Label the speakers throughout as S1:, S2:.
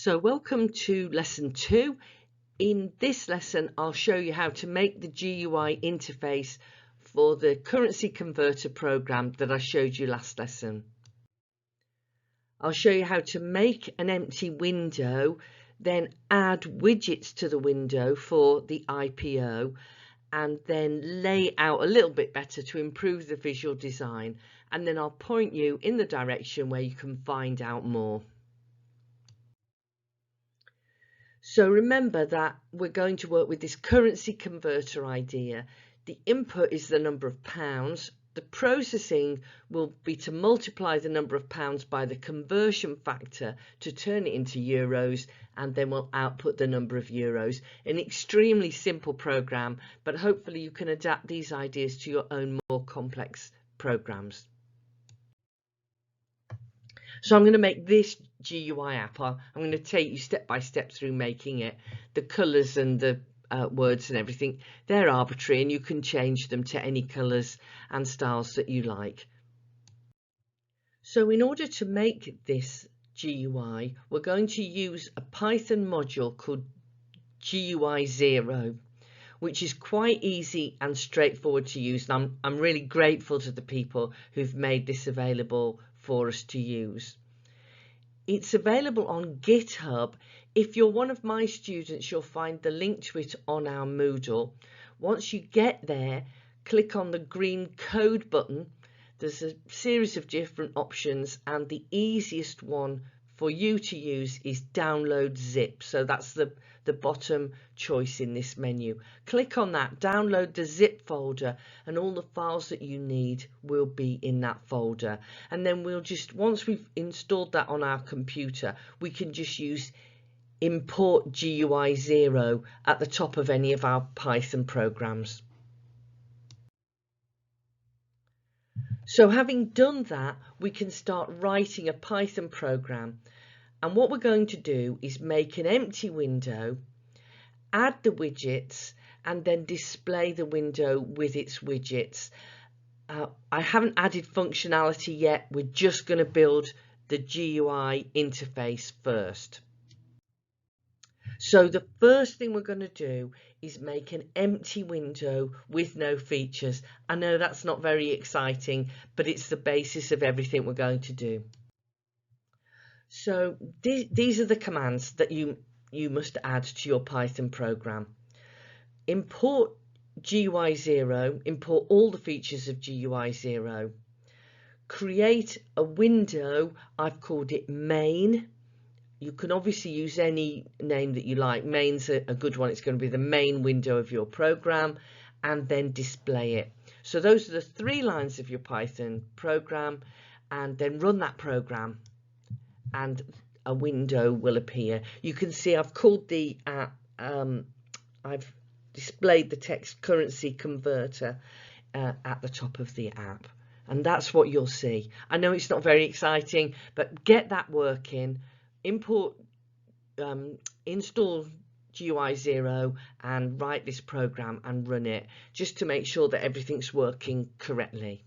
S1: So welcome to lesson 2. In this lesson, I'll show you how to make the GUI interface for the currency converter program that I showed you last lesson. I'll show you how to make an empty window, then add widgets to the window for the IPO, and then lay out a little bit better to improve the visual design. And then I'll point you in the direction where you can find out more. So remember that we're going to work with this currency converter idea. The input is the number of pounds. The processing will be to multiply the number of pounds by the conversion factor to turn it into euros, and then we'll output the number of euros. An extremely simple program, but hopefully you can adapt these ideas to your own more complex programs. So I'm going to make this GUI app. I'm going to take you step by step through making it. The colours and the words and everything, they're arbitrary and you can change them to any colours and styles that you like. So in order to make this GUI, we're going to use a Python module called GUIzero, which is quite easy and straightforward to use. And I'm really grateful to the people who've made this available for us to use. It's available on GitHub. If you're one of my students, you'll find the link to it on our Moodle. Once you get there, click on the green code button. There's a series of different options, and the easiest one for you to use is download zip. So that's the bottom choice in this menu. Click on that, download the zip folder, and all the files that you need will be in that folder. And then we'll just, once we've installed that on our computer, we can just use import GUIzero at the top of any of our Python programs. So having done that, we can start writing a Python program. And what we're going to do is make an empty window, add the widgets, and then display the window with its widgets. I haven't added functionality yet. We're just going to build the GUI interface first. So the first thing we're going to do is make an empty window with no features. I know that's not very exciting, but it's the basis of everything we're going to do. So these are the commands that you must add to your Python program. Import GUIzero, import all the features of GUIzero. Create a window, I've called it main. You can obviously use any name that you like. Main's a good one. It's going to be the main window of your program, and then display it. So those are the 3 lines of your Python program, and then run that program and a window will appear. You can see I've called the app, I've displayed the text currency converter at the top of the app, and that's what you'll see. I know it's not very exciting, but get that working. Import, install GUIzero and write this program and run it, just to make sure that everything's working correctly.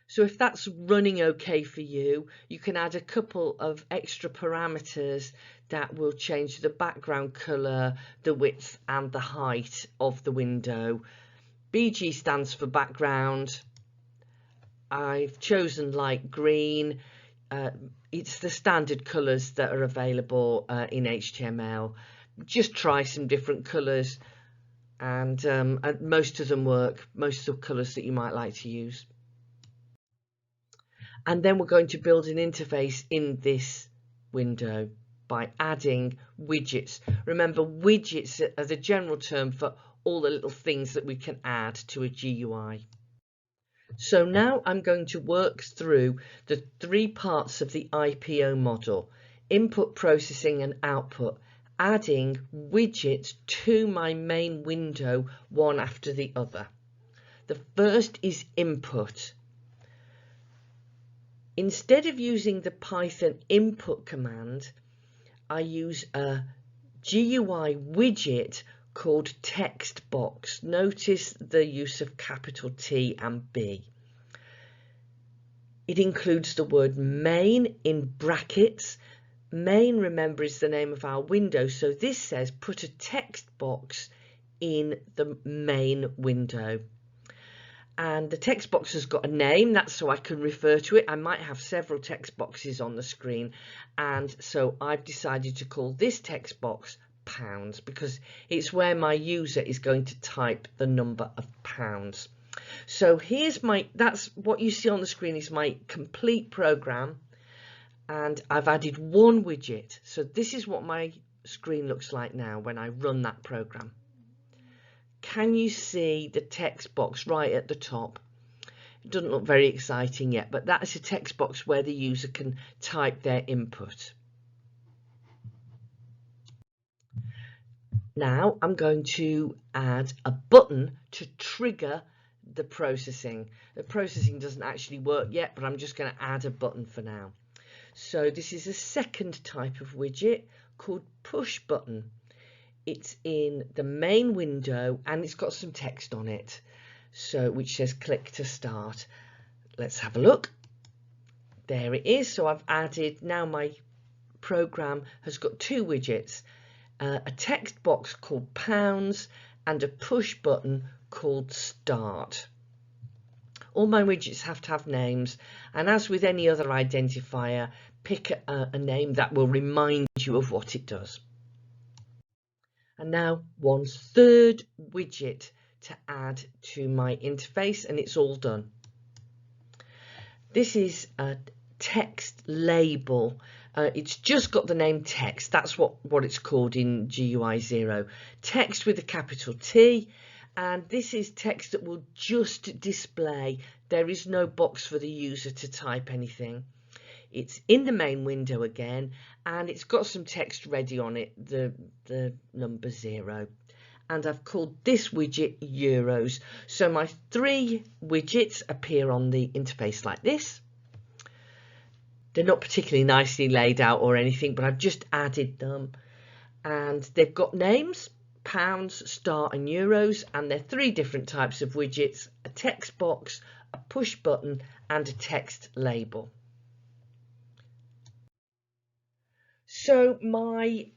S1: So if that's running okay for you, you can add a couple of extra parameters that will change the background color, the width and the height of the window. BG stands for background. I've chosen light green. It's the standard colors that are available in HTML. Just try some different colors, and most of them work, most of the colors that you might like to use. And then we're going to build an interface in this window by adding widgets. Remember, widgets are the general term for all the little things that we can add to a GUI. So now I'm going to work through the 3 parts of the IPO model: input, processing and output, adding widgets to my main window one after the other. The first is input. Instead of using the Python input command, I use a GUI widget called text box. Notice the use of capital T and B. It includes the word main in brackets. main, remember, is the name of our window, so this says put a text box in the main window. And the text box has got a name, that's so I can refer to it. I might have several text boxes on the screen, and so I've decided to call this text box pounds because it's where my user is going to type the number of pounds. So here's that's what you see on the screen is my complete program, and I've added one widget. So this is what my screen looks like now when I run that program. Can you see the text box right at the top? It doesn't look very exciting yet, but that's a text box where the user can type their input. Now I'm going to add a button to trigger the processing. The processing doesn't actually work yet, but I'm just going to add a button for now. So this is a second type of widget called push button. It's in the main window and it's got some text on it, so which says click to start. Let's have a look. There it is. So I've added, now my program has got two widgets, a text box called pounds and a push button called start. All my widgets have to have names, and as with any other identifier, pick a name that will remind you of what it does. And now one third widget to add to my interface, and it's all done. This is a text label. It's just got the name text. That's what it's called in GUIzero. Text with a capital T, and this is text that will just display. There is no box for the user to type anything. It's in the main window again, and it's got some text ready on it, the number 0. And I've called this widget euros. So my 3 widgets appear on the interface like this. They're not particularly nicely laid out or anything, but I've just added them. And they've got names, pounds, star and euros, and they're 3 different types of widgets: a text box, a push button and a text label. So my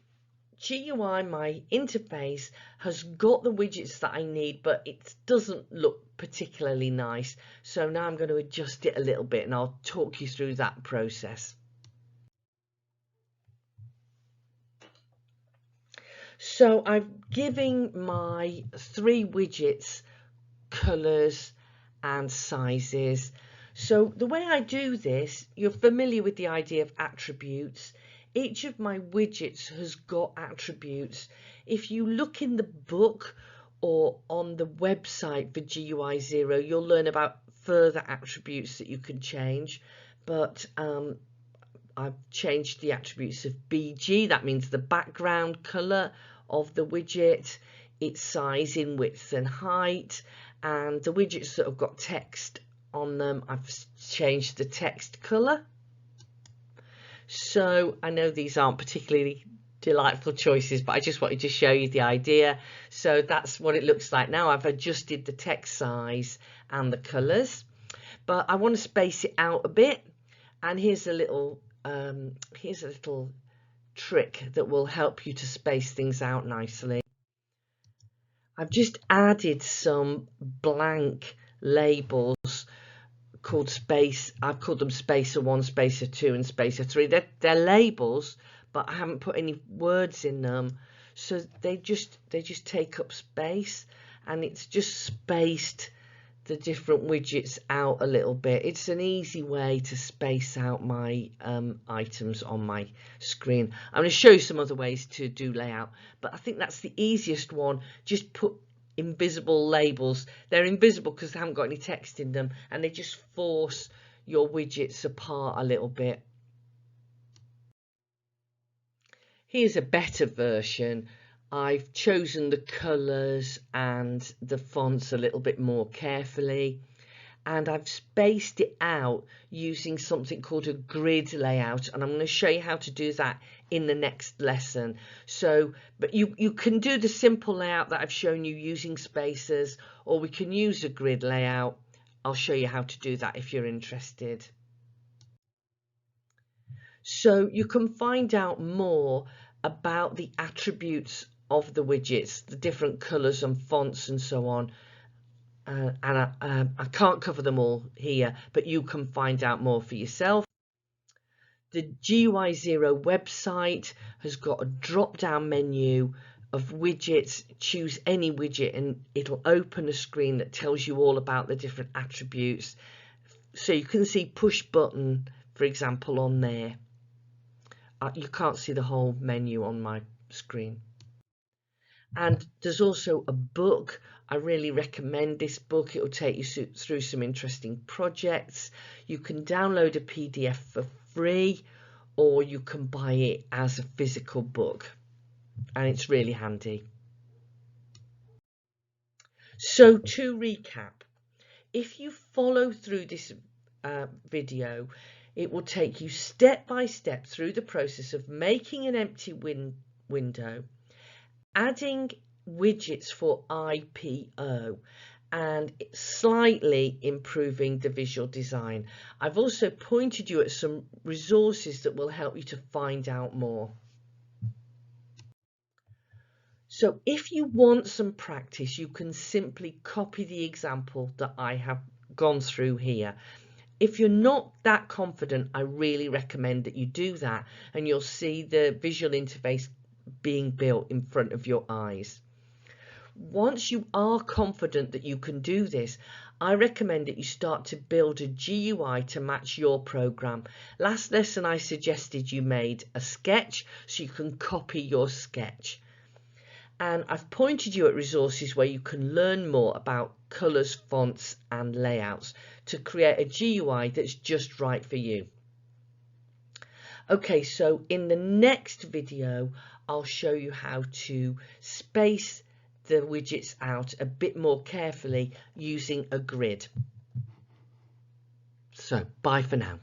S1: GUI, my interface, has got the widgets that I need, but it doesn't look particularly nice. So now I'm going to adjust it a little bit, and I'll talk you through that process. So I'm giving my 3 widgets colors and sizes. So the way I do this, you're familiar with the idea of attributes. Each of my widgets has got attributes. If you look in the book or on the website for GUIzero, you'll learn about further attributes that you can change. But I've changed the attributes of BG. That means the background color of the widget, its size in width and height, and the widgets that have got text on them, I've changed the text color. So I know these aren't particularly delightful choices, but I just wanted to show you the idea. So that's what it looks like now. I've adjusted the text size and the colors, but I want to space it out a bit. And here's a little trick that will help you to space things out nicely. I've just added some blank labels called space. I've called them spacer 1, spacer 2 and spacer 3. They're labels, but I haven't put any words in them, so they just take up space, and it's just spaced the different widgets out a little bit. It's an easy way to space out my items on my screen. I'm going to show you some other ways to do layout, but I think that's the easiest one. Just put invisible labels. They're invisible because they haven't got any text in them, and they just force your widgets apart a little bit. Here's a better version. I've chosen the colours and the fonts a little bit more carefully, and I've spaced it out using something called a grid layout, and I'm going to show you how to do that in the next lesson. So, but you can do the simple layout that I've shown you using spacers, or we can use a grid layout. I'll show you how to do that if you're interested. So you can find out more about the attributes of the widgets, the different colors and fonts and so on. I can't cover them all here, but you can find out more for yourself. The GUIzero website has got a drop-down menu of widgets. Choose any widget and it'll open a screen that tells you all about the different attributes. So you can see push button, for example, on there. You can't see the whole menu on my screen. And there's also a book. I really recommend this book. It will take you through some interesting projects. You can download a PDF for free, or you can buy it as a physical book, and it's really handy. So to recap, if you follow through this video, it will take you step by step through the process of making an empty window, adding widgets for IPO, and slightly improving the visual design. I've also pointed you at some resources that will help you to find out more. So if you want some practice, you can simply copy the example that I have gone through here. If you're not that confident, I really recommend that you do that, and you'll see the visual interface being built in front of your eyes. Once you are confident that you can do this, I recommend that you start to build a GUI to match your program. Last lesson I suggested you made a sketch so you can copy your sketch. And I've pointed you at resources where you can learn more about colours, fonts and layouts to create a GUI that's just right for you. Okay, so in the next video, I'll show you how to space the widgets out a bit more carefully using a grid. So bye for now.